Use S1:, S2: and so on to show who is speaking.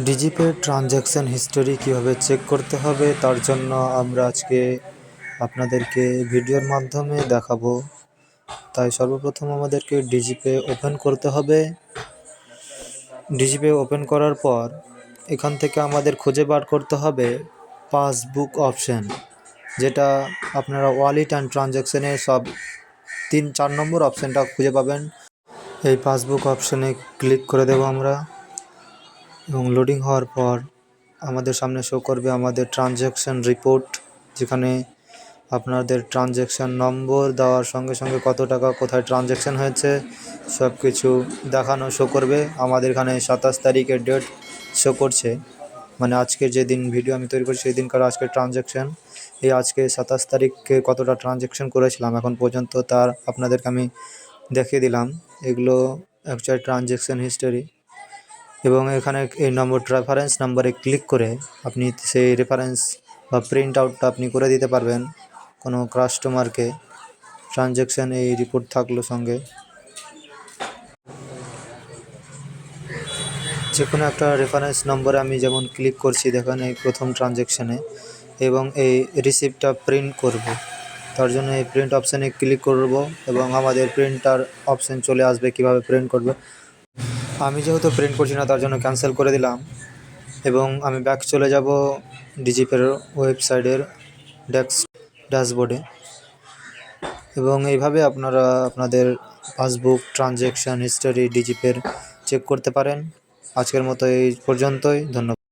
S1: ডিজিপে transaction history কীভাবে check করতে হবে তার জন্য আমরা আজকে আপনাদেরকে ভিডিওর মাধ্যমে দেখাবো। তাই সর্বপ্রথম আমাদেরকে ডিজিপে ওপেন করতে হবে। ডিজিপে ওপেন করার পর এখান থেকে আমাদের খুঁজে বার করতে হবে পাসবুক অপশান, যেটা আপনারা ওয়ালেট অ্যান্ড ট্রানজ্যাকশানে সব 3-4 নম্বর অপশানটা খুঁজে পাবেন। এই পাসবুক অপশানে ক্লিক করে দেব আমরা, এবং লোডিং হওয়ার পর আমাদের সামনে শো করবে আমাদের ট্রানজ্যাকশান রিপোর্ট, যেখানে আপনাদের ট্রানজ্যাকশান নম্বর দেওয়ার সঙ্গে সঙ্গে কত টাকা কোথায় ট্রানজ্যাকশান হয়েছে সব কিছু দেখানো শো করবে। আমাদের এখানে 27 তারিখের ডেট শো করছে, মানে আজকের যে দিন ভিডিও আমি তৈরি করছি সেই দিনকার আজকের ট্রানজ্যাকশান। এই আজকে 27 তারিখে কতটা ট্রানজ্যাকশান করেছিলাম এখন পর্যন্ত তার আপনাদেরকে আমি দেখিয়ে দিলাম। এগুলো অ্যাকচুয়ালি ট্রানজ্যাকশান হিস্টোরি, এবং এখানে এই রেফারেন্স নাম্বারে ক্লিক করে আপনি সেই রেফারেন্স বা প্রিন্ট আউটটা আপনি করে দিতে পারবেন কোনো কাস্টমারকে। ট্রানজ্যাকশান এই রিপোর্ট থাকলো সঙ্গে, যে কোনো একটা রেফারেন্স নম্বরে আমি যেমন ক্লিক করছি দেখেন এই প্রথম ট্রানজ্যাকশানে, এবং এই রিসিপ্টটা প্রিন্ট করব। তার জন্য এই প্রিন্ট অপশানে ক্লিক করব এবং আমাদের প্রিন্টার অপশান চলে আসবে কিভাবে প্রিন্ট করবে। আমি যেহেতু প্রিন্ট করছি না তার জন্য ক্যান্সেল করে দিলাম, এবং আমি ব্যাক চলে যাব ডিজিপের ওয়েবসাইটের ড্যাশবোর্ডে, এবং এইভাবে আপনারা আপনাদের পাসবুক ট্রানজ্যাকশান হিস্টোরি ডিজিপের চেক করতে পারেন। আজকের মতো এই পর্যন্তই, ধন্যবাদ।